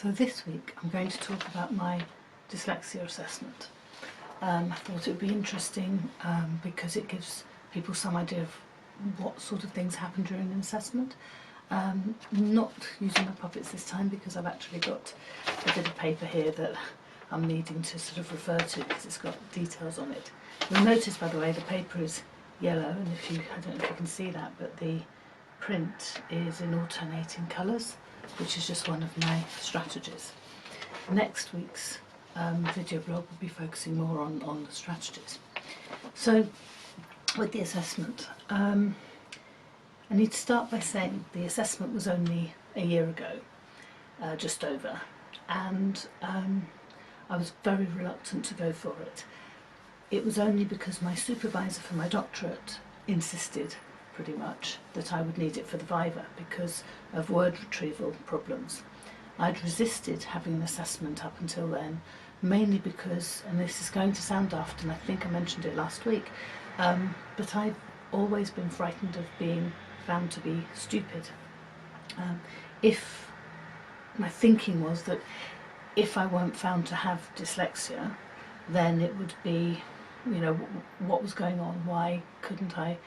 So this week I'm going to talk about my dyslexia assessment. I thought it would be interesting because it gives people some idea of what sort of things happen during an assessment. Not using my puppets this time because I've actually got a bit of paper here that I'm needing to sort of refer to because it's got details on it. You'll notice, by the way, the paper is yellow, and I don't know if you can see that, but the print is in alternating colours, which is just one of my strategies. Next week's video blog will be focusing more on the strategies. So with the assessment, I need to start by saying the assessment was only a year ago, just over, and I was very reluctant to go for it. It was only because my supervisor for my doctorate insisted pretty much that I would need it for the Viva because of word retrieval problems. I'd resisted having an assessment up until then, mainly because, and this is going to sound daft, and I think I mentioned it last week, but I've always been frightened of being found to be stupid. If my thinking was that if I weren't found to have dyslexia, then it would be, you know, what was going on? Why couldn't I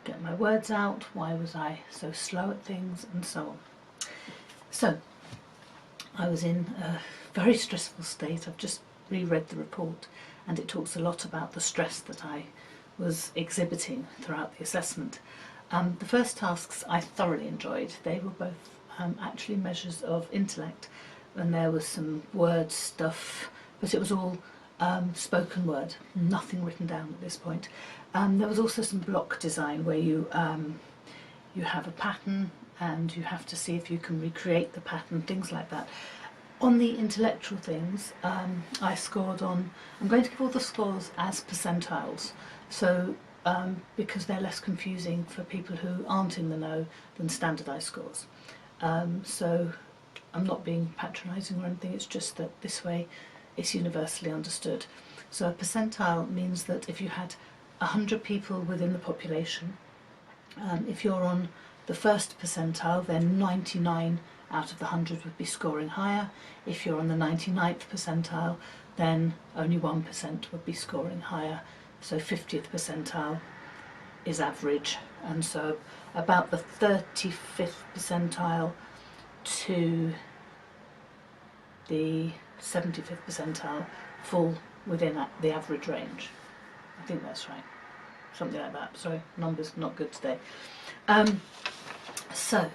get my words out? Why was I so slow at things? And so on. So I was in a very stressful state. I've just reread the report, and it talks a lot about the stress that I was exhibiting throughout the assessment. The first tasks I thoroughly enjoyed. They were both actually measures of intellect, and there was some word stuff, but it was all spoken word, nothing written down at this point. There was also some block design where you have a pattern and you have to see if you can recreate the pattern, things like that. On the intellectual things, I scored on, I'm going to give all the scores as percentiles, so because they're less confusing for people who aren't in the know than standardised scores. So I'm not being patronising or anything, it's just that this way it's universally understood. So a percentile means that if you had 100 people within the population, if you're on the first percentile, then 99 out of the 100 would be scoring higher. If you're on the 99th percentile, then only 1% would be scoring higher. So 50th percentile is average, and so about the 35th percentile to the 75th percentile fall within the average range. I think that's right, something like that. Sorry, numbers not good today. So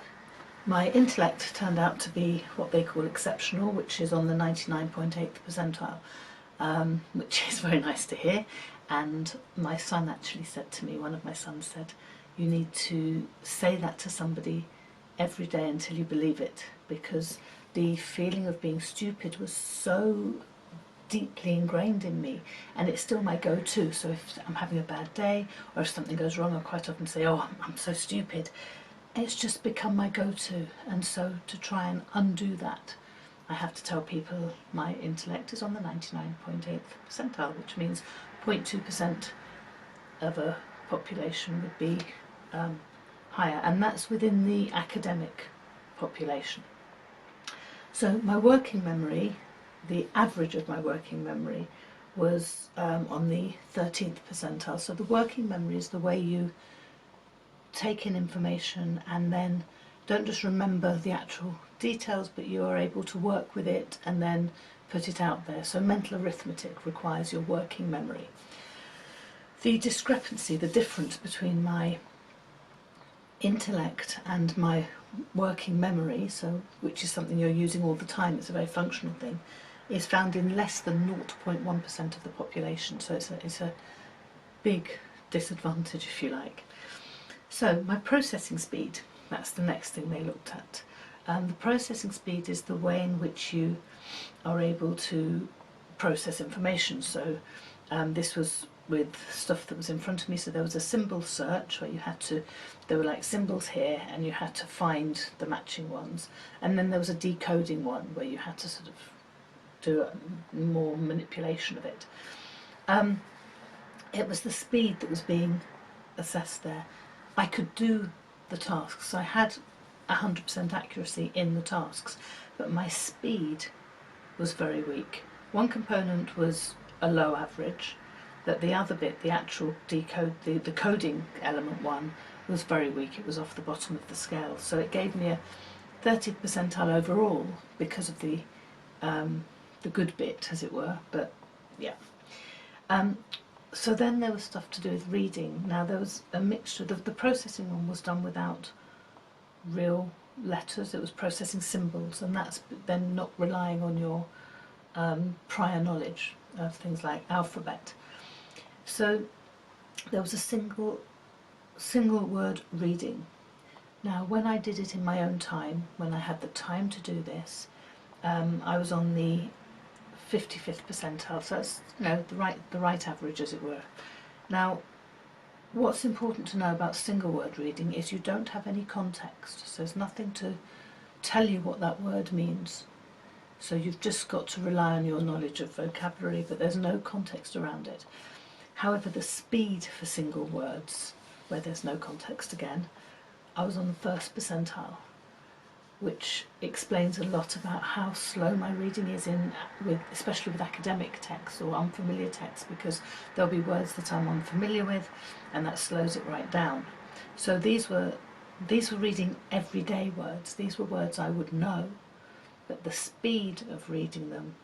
my intellect turned out to be what they call exceptional, which is on the 99.8th percentile, which is very nice to hear. And my son actually said to me, one of my sons said, you need to say that to somebody every day until you believe it, because the feeling of being stupid was so deeply ingrained in me, and it's still my go-to. So if I'm having a bad day or if something goes wrong, I quite often say, oh, I'm so stupid. It's just become my go-to, and so to try and undo that, I have to tell people my intellect is on the 99.8th percentile, which means 0.2% of a population would be higher, and that's within the academic population. So my working memory, the average of my working memory was on the 13th percentile. So the working memory is the way you take in information and then don't just remember the actual details, but you are able to work with it and then put it out there. So mental arithmetic requires your working memory. The discrepancy, the difference between my intellect and my working memory, so which is something you're using all the time, it's a very functional thing, is found in less than 0.1% of the population. So it's a big disadvantage, if you like. So my processing speed, that's the next thing they looked at. The processing speed is the way in which you are able to process information. So this was with stuff that was in front of me. So there was a symbol search where you had to, there were like symbols here and you had to find the matching ones. And then there was a decoding one where you had to sort of do more manipulation of it. It was the speed that was being assessed there. I could do the tasks. I had 100% accuracy in the tasks, but my speed was very weak. One component was a low average, but the other bit, the actual the coding element one, was very weak. It was off the bottom of the scale, so it gave me a 30th percentile overall because of the good bit, as it were. But yeah. So then there was stuff to do with reading. Now there was a mixture. The processing one was done without real letters. It was processing symbols, and that's then not relying on your prior knowledge of things like alphabet. So there was a single word reading. Now when I did it in my own time, when I had the time to do this, I was on the 55th percentile, so that's the right average, as it were. Now what's important to know about single word reading is you don't have any context, so there's nothing to tell you what that word means. So you've just got to rely on your knowledge of vocabulary, but there's no context around it. However, the speed for single words, where there's no context again, I was on the first percentile, which explains a lot about how slow my reading is especially with academic texts or unfamiliar texts, because there'll be words that I'm unfamiliar with, and that slows it right down. So these were reading everyday words. These were words I would know, but the speed of reading them,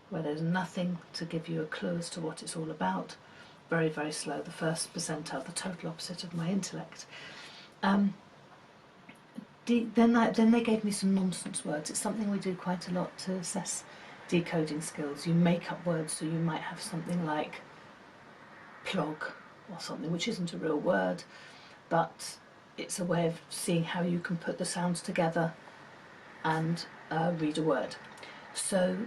where there's nothing to give you a clue as to what it's all about, very, very slow. The first percentile, the total opposite of my intellect. Then they gave me some nonsense words. It's something we do quite a lot to assess decoding skills. You make up words, so you might have something like plog or something, which isn't a real word, but it's a way of seeing how you can put the sounds together and read a word. So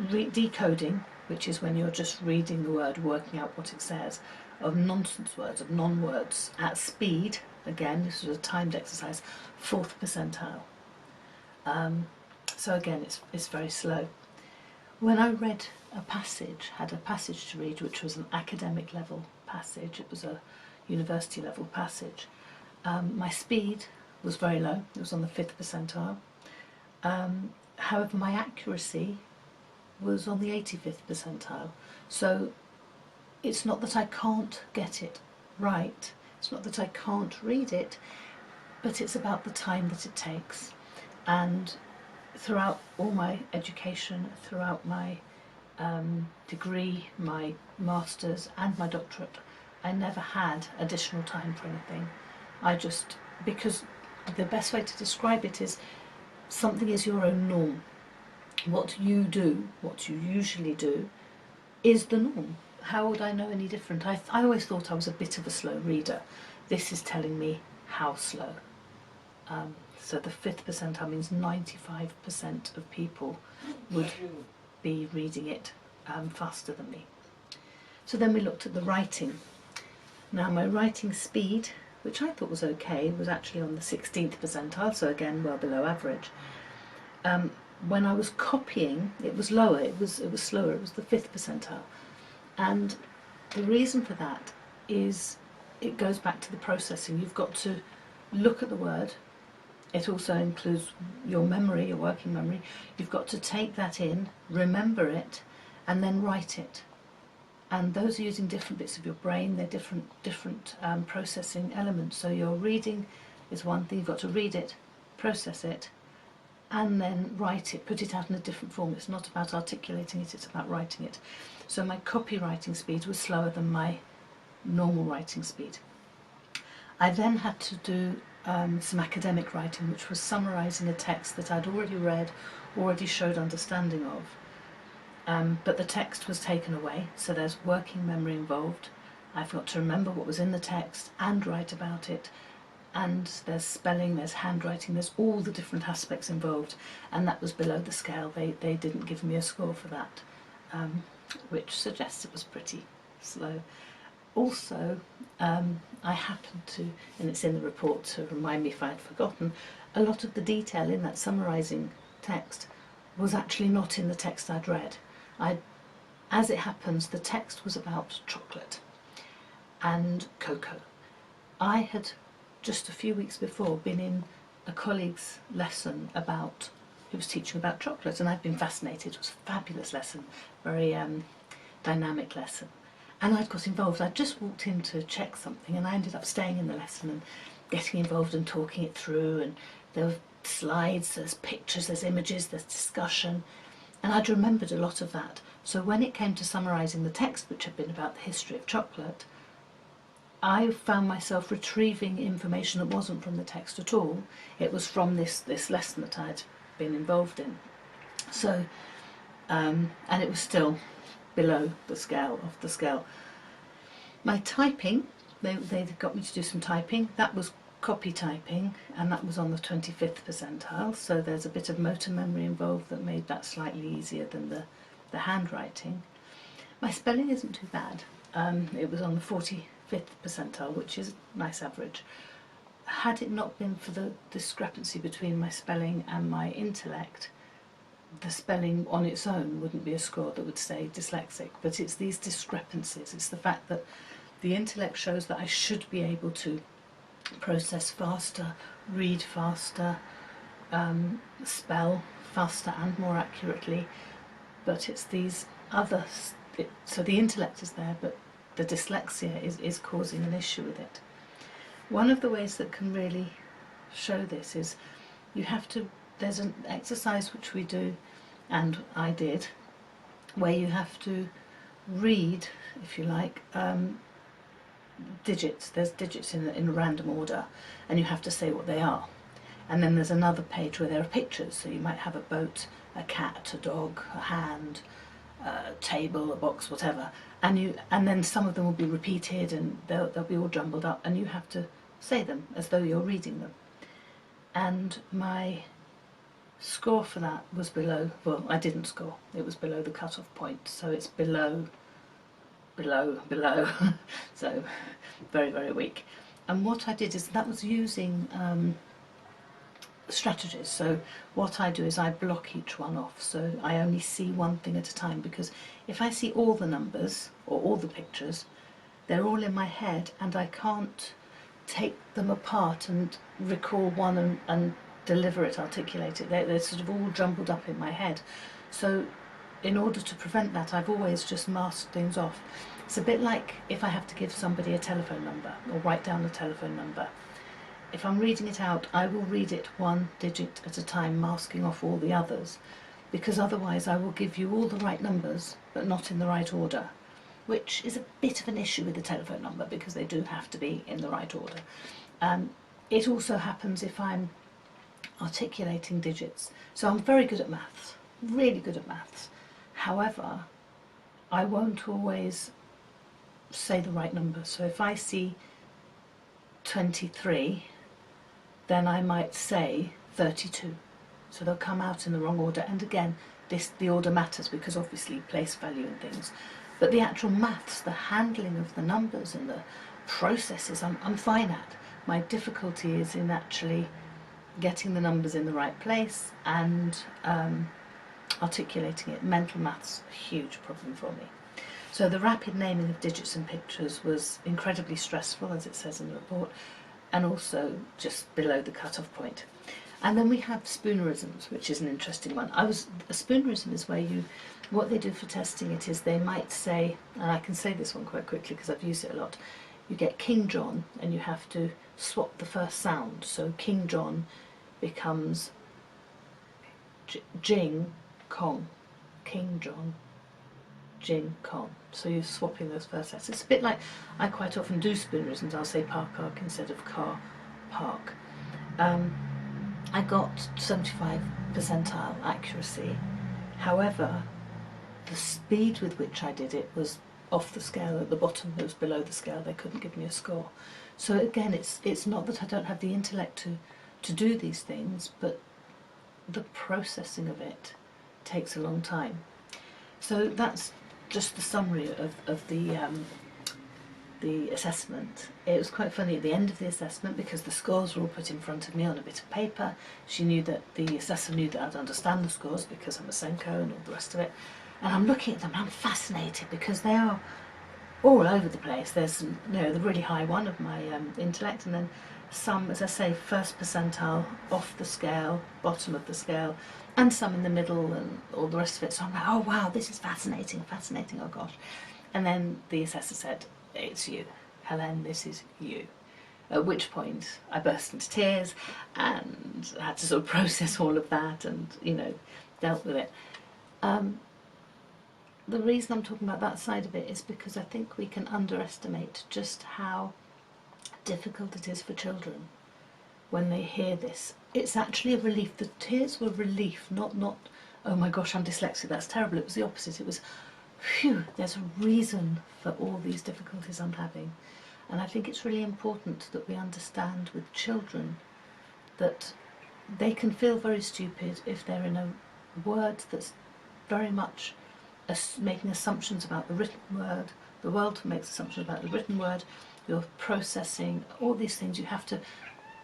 decoding, which is when you're just reading the word, working out what it says, of nonsense words, of non-words at speed. Again, this was a timed exercise, 4th percentile. So again, it's very slow. When I read a passage, had a passage to read, which was an academic level passage, it was a university level passage, my speed was very low. It was on the 5th percentile. However, my accuracy was on the 85th percentile. So it's not that I can't get it right, it's not that I can't read it, but it's about the time that it takes. And throughout all my education, throughout my degree, my master's and my doctorate, I never had additional time for anything. Because the best way to describe it is something is your own norm. What you do, what you usually do, is the norm. How would I know any different? I always thought I was a bit of a slow reader. This is telling me how slow. So the 5th percentile means 95% of people would be reading it faster than me. So then we looked at the writing. Now my writing speed, which I thought was okay, was actually on the 16th percentile, so again well below average. When I was copying, it was lower, it was slower, it was the 5th percentile. And the reason for that is it goes back to the processing. You've got to look at the word. It also includes your memory, your working memory. You've got to take that in, remember it, and then write it. And those are using different bits of your brain. They're different processing elements. So your reading is one thing. You've got to read it, process it, and then write it, put it out in a different form. It's not about articulating it, it's about writing it. So my copywriting speed was slower than my normal writing speed. I then had to do some academic writing, which was summarising a text that I'd already read, already showed understanding of. But the text was taken away, so there's working memory involved. I've got to remember what was in the text and write about it. And there's spelling, there's handwriting, there's all the different aspects involved, and that was below the scale. They didn't give me a score for that, which suggests it was pretty slow. Also, I happened to, and it's in the report to remind me if I had forgotten, a lot of the detail in that summarising text was actually not in the text I'd read. As it happens, the text was about chocolate and cocoa. I had just a few weeks before been in a colleague's lesson about who was teaching about chocolate, and I'd been fascinated. It was a fabulous lesson, very dynamic lesson. And I'd got involved. I'd just walked in to check something, and I ended up staying in the lesson and getting involved and talking it through. And there were slides, there's pictures, there's images, there's discussion. And I'd remembered a lot of that. So when it came to summarising the text, which had been about the history of chocolate, I found myself retrieving information that wasn't from the text at all. It was from this lesson that I'd been involved in. So, and it was still below the scale of the scale. My typing, they got me to do some typing. That was copy typing, and that was on the 25th percentile. So there's a bit of motor memory involved that made that slightly easier than the handwriting. My spelling isn't too bad. It was on the 45th percentile, which is a nice average. Had it not been for the discrepancy between my spelling and my intellect, the spelling on its own wouldn't be a score that would say dyslexic, but it's these discrepancies. It's the fact that the intellect shows that I should be able to process faster, read faster, spell faster and more accurately, but it's these other, so the intellect is there, but the dyslexia is causing an issue with it. One of the ways that can really show this is you have to, there's an exercise which we do, and I did, where you have to read, if you like, digits. There's digits in a random order, and you have to say what they are. And then there's another page where there are pictures, so you might have a boat, a cat, a dog, a hand, a table, a box, whatever, and then some of them will be repeated, and they'll be all jumbled up, and you have to say them as though you're reading them. And my score for that was below, well, I didn't score, it was below the cut-off point, so it's below, so very, very weak. And what I did is, that was using strategies. So what I do is I block each one off, so I only see one thing at a time, because if I see all the numbers or all the pictures, they're all in my head, and I can't take them apart and recall one and deliver it, articulate it. They're sort of all jumbled up in my head. So in order to prevent that, I've always just masked things off. It's a bit like if I have to give somebody a telephone number or write down a telephone number. If I'm reading it out, I will read it one digit at a time, masking off all the others, because otherwise I will give you all the right numbers, but not in the right order, which is a bit of an issue with the telephone number, because they do have to be in the right order. It also happens if I'm articulating digits. So I'm very good at maths, really good at maths. However, I won't always say the right number. So if I see 23, then I might say 32. So they'll come out in the wrong order. And again, the order matters, because obviously place value and things. But the actual maths, the handling of the numbers and the processes, I'm fine at. My difficulty is in actually getting the numbers in the right place and articulating it. Mental maths, a huge problem for me. So the rapid naming of digits and pictures was incredibly stressful, as it says in the report, and also just below the cut-off point. And then we have spoonerisms, which is an interesting one. A spoonerism is where what they do for testing it is they might say, and I can say this one quite quickly because I've used it a lot, you get King John and you have to swap the first sound. So King John becomes Jing Kong. King John, Jing Kong. So you're swapping those first letters. It's a bit like, I quite often do spoonerisms. I'll say park instead of car park. I got 75 percentile accuracy. However, the speed with which I did it was off the scale. At the bottom, it was below the scale. They couldn't give me a score. So again, it's not that I don't have the intellect to do these things, but the processing of it takes a long time. So that's just the summary of the assessment. It was quite funny at the end of the assessment, because the scores were all put in front of me on a bit of paper. She knew that, the assessor knew that I'd understand the scores because I'm a Senko and all the rest of it. And I'm looking at them and I'm fascinated, because they are all over the place. There's, the really high one of my intellect, and then some, as I say, first percentile, off the scale, bottom of the scale, and some in the middle and all the rest of it. So I'm like, oh wow, this is fascinating, fascinating, oh gosh. And then the assessor said, it's you, Hélène, this is you. At which point I burst into tears and had to sort of process all of that and, you know, dealt with it. The reason I'm talking about that side of it is because I think we can underestimate just how difficult it is for children when they hear this. It's actually a relief. The tears were relief, not oh my gosh, I'm dyslexic, that's terrible. It was the opposite. It was, phew, there's a reason for all these difficulties I'm having. And I think it's really important that we understand with children that they can feel very stupid if they're in a word that's very much making assumptions about the written word. The world makes assumptions about the written word. You're processing all these things. You have to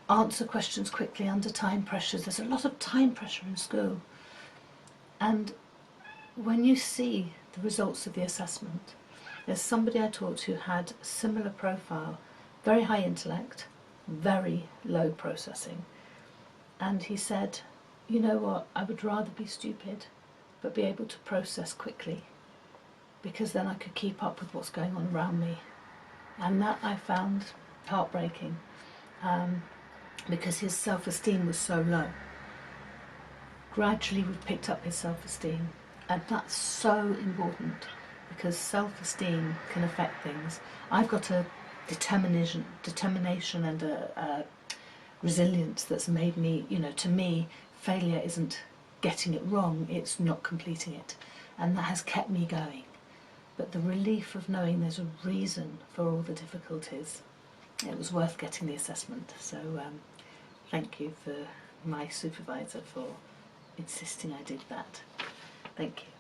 answer questions quickly under time pressures. There's a lot of time pressure in school. And when you see the results of the assessment, there's somebody I taught who had a similar profile, very high intellect, very low processing. And he said, you know what, I would rather be stupid but be able to process quickly, because then I could keep up with what's going on around me. And that I found heartbreaking, because his self-esteem was so low. Gradually we've picked up his self-esteem, and that's so important, because self-esteem can affect things. I've got a determination and a resilience that's made me, you know, to me, failure isn't getting it wrong, it's not completing it. And that has kept me going. But the relief of knowing there's a reason for all the difficulties, it was worth getting the assessment. So thank you for my supervisor for insisting I did that. Thank you.